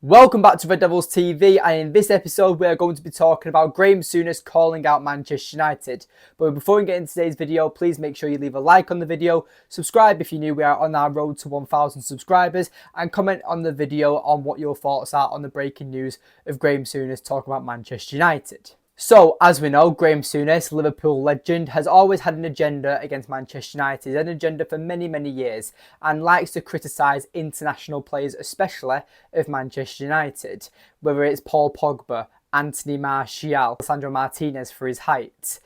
Welcome back to Red Devils TV, and in this episode we are going to be talking about Souness calling out Manchester United. But before we get into today's video, please make sure you leave a like on the video, subscribe if you're new, we are on our road to 1,000 subscribers, and comment on the video on what your thoughts are on the breaking news of Souness talking about Manchester United. So, as we know, Souness, Liverpool legend, has always had an agenda against Manchester United, an agenda for many years, and likes to criticise international players, especially of Manchester United, whether it's Paul Pogba, Anthony Martial, Sandro Martinez for his height.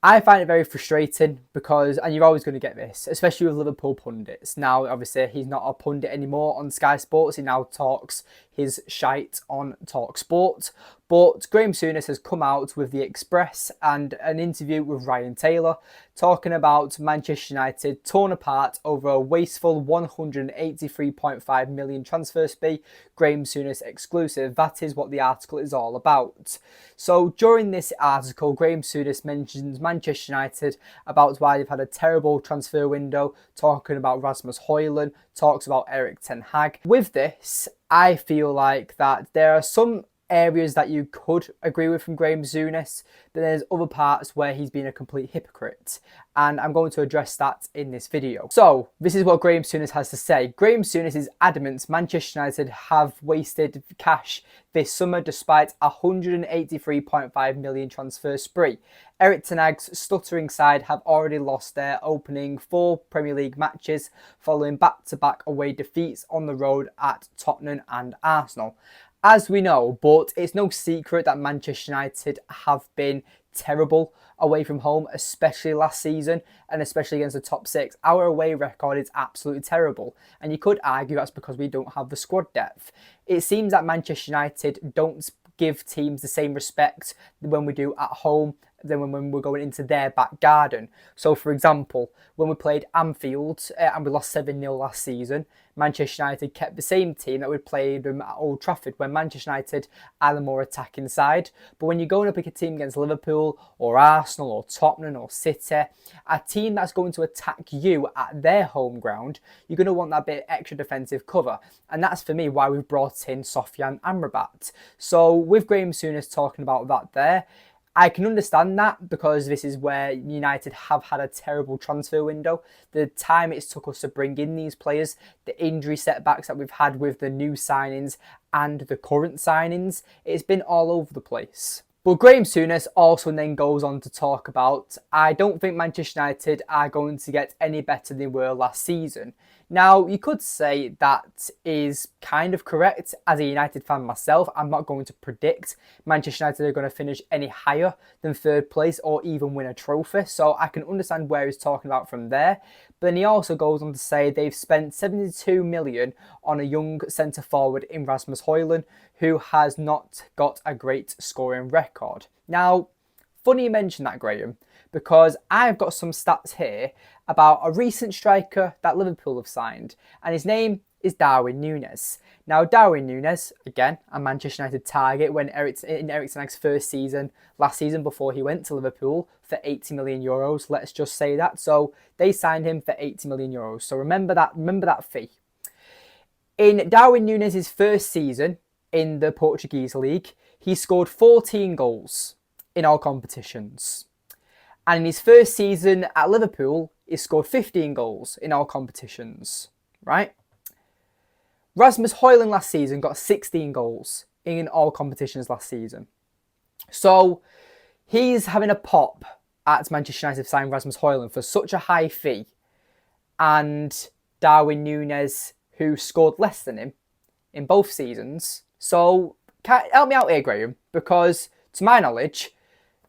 I find it very frustrating because, and you're always going to get this, especially with Liverpool pundits. Now, obviously, he's not a pundit anymore on Sky Sports. He now talks his shite on Talk Sport. But Souness has come out with The Express and an interview with Ryan Taylor talking about Manchester United torn apart over a wasteful £183.5 million transfer fee. Souness exclusive. That is what the article is all about. So during this article, Souness mentions Manchester United about why they've had a terrible transfer window, talking about Rasmus Højlund, talks about Erik ten Hag. With this, I feel like that there are some areas that you could agree with from Souness, but there's other parts where he's been a complete hypocrite, and I'm going to address that in this video. So this is what Souness has to say. Souness is adamant Manchester United have wasted cash this summer despite a £183.5 million transfer spree. Erik ten Hag's stuttering side have already lost their opening 4 Premier League matches following back-to-back away defeats on the road at Tottenham and Arsenal. As we know, but it's no secret that Manchester United have been terrible away from home, especially last season and especially against the top 6. Our away record is absolutely terrible, and you could argue that's because we don't have the squad depth. It seems that Manchester United don't give teams the same respect when we do at home than when we're going into their back garden. So, for example, when we played Anfield and we lost 7-0 last season, Manchester United kept the same team that we played them at Old Trafford, when Manchester United are the more attacking side. But when you're going up against a team against Liverpool or Arsenal or Tottenham or City, a team that's going to attack you at their home ground, you're going to want that bit of extra defensive cover. And that's, for me, why we've brought in Sofyan Amrabat. So with Souness talking about that there, I can understand that because this is where United have had a terrible transfer window. The time it's took us to bring in these players, the injury setbacks that we've had with the new signings and the current signings, it's been all over the place. But Souness also then goes on to talk about, I don't think Manchester United are going to get any better than they were last season. Now, you could say that is kind of correct. As a United fan myself, I'm not going to predict Manchester United are going to finish any higher than 3rd place or even win a trophy. So I can understand where he's talking about from there. But then he also goes on to say they've spent £72 million on a young centre forward in Rasmus Højlund, who has not got a great scoring record. Now, funny you mention that, Graham, because I've got some stats here about a recent striker that Liverpool have signed, and his name is Darwin Núñez. Now, Darwin Núñez, again, a Manchester United target in Erik ten Hag's first season, last season before he went to Liverpool for €80 million. Let's just say that. So they signed him for €80 million. So remember that fee. In Darwin Núñez's first season in the Portuguese league, he scored 14 goals in all competitions. And in his first season at Liverpool, he scored 15 goals in all competitions, right? Rasmus Højlund last season got 16 goals in all competitions last season. So he's having a pop at Manchester United signing Rasmus Højlund for such a high fee, and Darwin Núñez, who scored less than him in both seasons. So help me out here, Graham, because to my knowledge,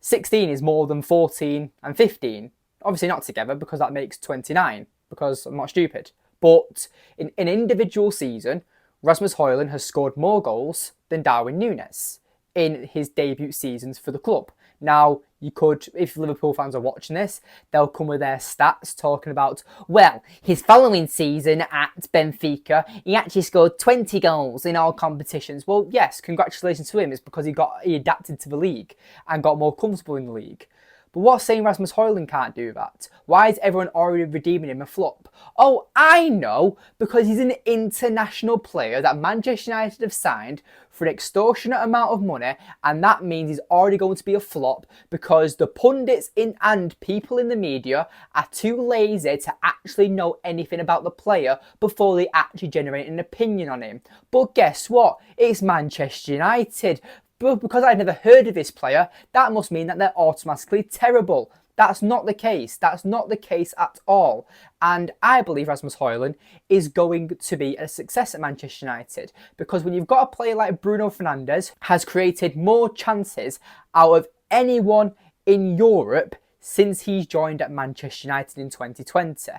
16 is more than 14 and 15. Obviously not together, because that makes 29, because I'm not stupid. But in an individual season, Rasmus Højlund has scored more goals than Darwin Núñez in his debut seasons for the club. Now, you could, if Liverpool fans are watching this, they'll come with their stats talking about, well, his following season at Benfica, he actually scored 20 goals in all competitions. Well, yes, congratulations to him. It's because he adapted to the league and got more comfortable in the league. But what's saying Rasmus Højlund can't do that? Why is everyone already redeeming him a flop? Oh, I know, because he's an international player that Manchester United have signed for an extortionate amount of money, and that means he's already going to be a flop because the pundits and people in the media are too lazy to actually know anything about the player before they actually generate an opinion on him. But guess what? It's Manchester United. But because I've never heard of this player, that must mean that they're automatically terrible. That's not the case. That's not the case at all. And I believe Rasmus Højlund is going to be a success at Manchester United, because when you've got a player like Bruno Fernandes, has created more chances out of anyone in Europe since he's joined at Manchester United in 2020.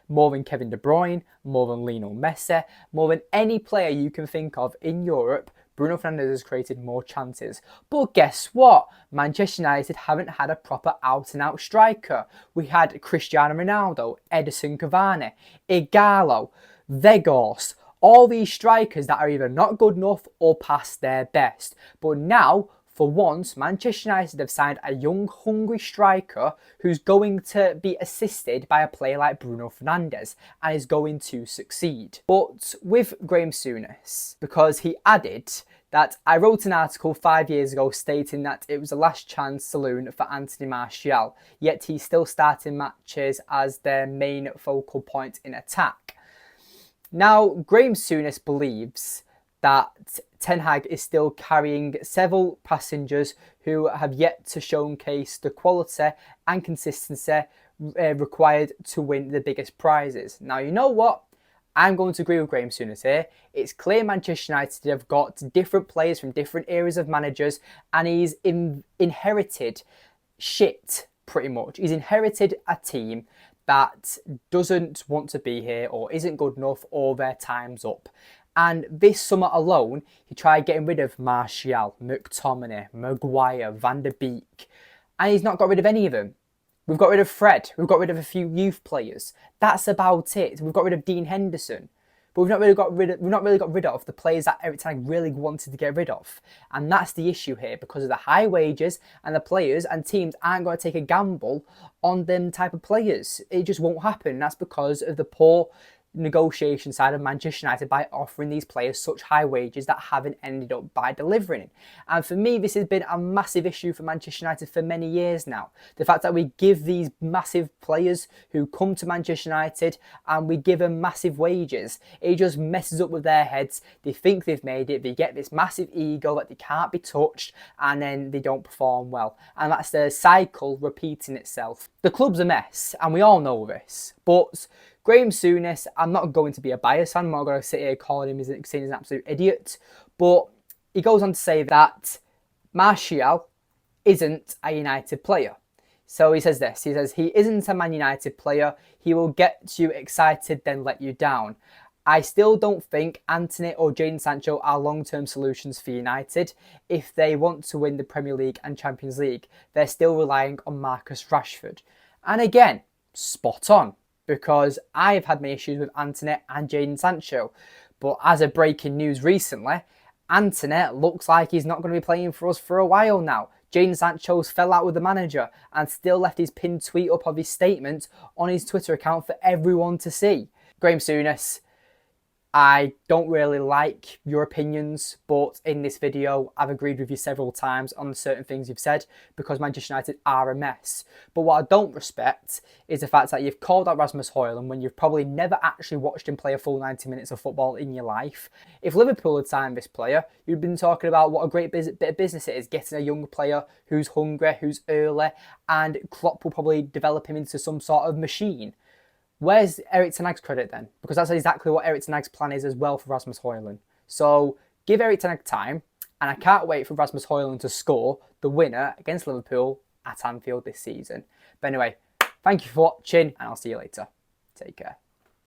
More than Kevin De Bruyne, more than Lionel Messi, more than any player you can think of in Europe, Bruno Fernandes has created more chances. But guess what? Manchester United haven't had a proper out-and-out striker. We had Cristiano Ronaldo, Edison Cavani, Ighalo, Weghorst, all these strikers that are either not good enough or past their best. But now, for once, Manchester United have signed a young, hungry striker who's going to be assisted by a player like Bruno Fernandes and is going to succeed. But with Graham Souness, because he added that I wrote an article 5 years ago stating that it was the last chance saloon for Anthony Martial, yet he's still starting matches as their main focal point in attack. Now, Graham Souness believes that Ten Hag is still carrying several passengers who have yet to showcase the quality and consistency required to win the biggest prizes. Now, you know what? I'm going to agree with Graham Souness here. It's clear Manchester United have got different players from different eras of managers, and he's inherited shit, pretty much. He's inherited a team that doesn't want to be here or isn't good enough or their time's up. And this summer alone, he tried getting rid of Martial, McTominay, Maguire, Van der Beek, and he's not got rid of any of them. We've got rid of Fred. We've got rid of a few youth players. That's about it. We've got rid of Dean Henderson. But we've not really got rid of the players that Eric Ten Hag really wanted to get rid of. And that's the issue here, because of the high wages, and the players and teams aren't going to take a gamble on them type of players. It just won't happen. That's because of the poor negotiation side of Manchester United by offering these players such high wages that haven't ended up by delivering. And for me, this has been a massive issue for Manchester United for many years now. The fact that we give these massive players who come to Manchester United and we give them massive wages, it just messes up with their heads. They think they've made it, they get this massive ego that they can't be touched, and then they don't perform well. And that's the cycle repeating itself. The club's a mess, and we all know this, but Graham Souness, I'm not going to be a bias fan. I'm not going to sit here calling him saying he's an absolute idiot. But he goes on to say that Martial isn't a United player. So he says this. He says, he isn't a Man United player. He will get you excited, then let you down. I still don't think Antony or Jadon Sancho are long-term solutions for United. If they want to win the Premier League and Champions League, they're still relying on Marcus Rashford. And again, spot on. Because I've had my issues with Antony and Jadon Sancho. But as of breaking news recently, Antony looks like he's not going to be playing for us for a while now. Jadon Sancho's fell out with the manager and still left his pinned tweet up of his statement on his Twitter account for everyone to see. Graham Souness, I don't really like your opinions, but in this video, I've agreed with you several times on certain things you've said because Manchester United are a mess. But what I don't respect is the fact that you've called out Rasmus Højlund when you've probably never actually watched him play a full 90 minutes of football in your life. If Liverpool had signed this player, you'd been talking about what a great bit of business it is, getting a young player who's hungry, who's early, and Klopp will probably develop him into some sort of machine. Where's Eric Ten Hag's credit then? Because that's exactly what Eric Ten Hag's plan is as well for Rasmus Højlund. So give Eric Ten Hag time, and I can't wait for Rasmus Højlund to score the winner against Liverpool at Anfield this season. But anyway, thank you for watching, and I'll see you later. Take care.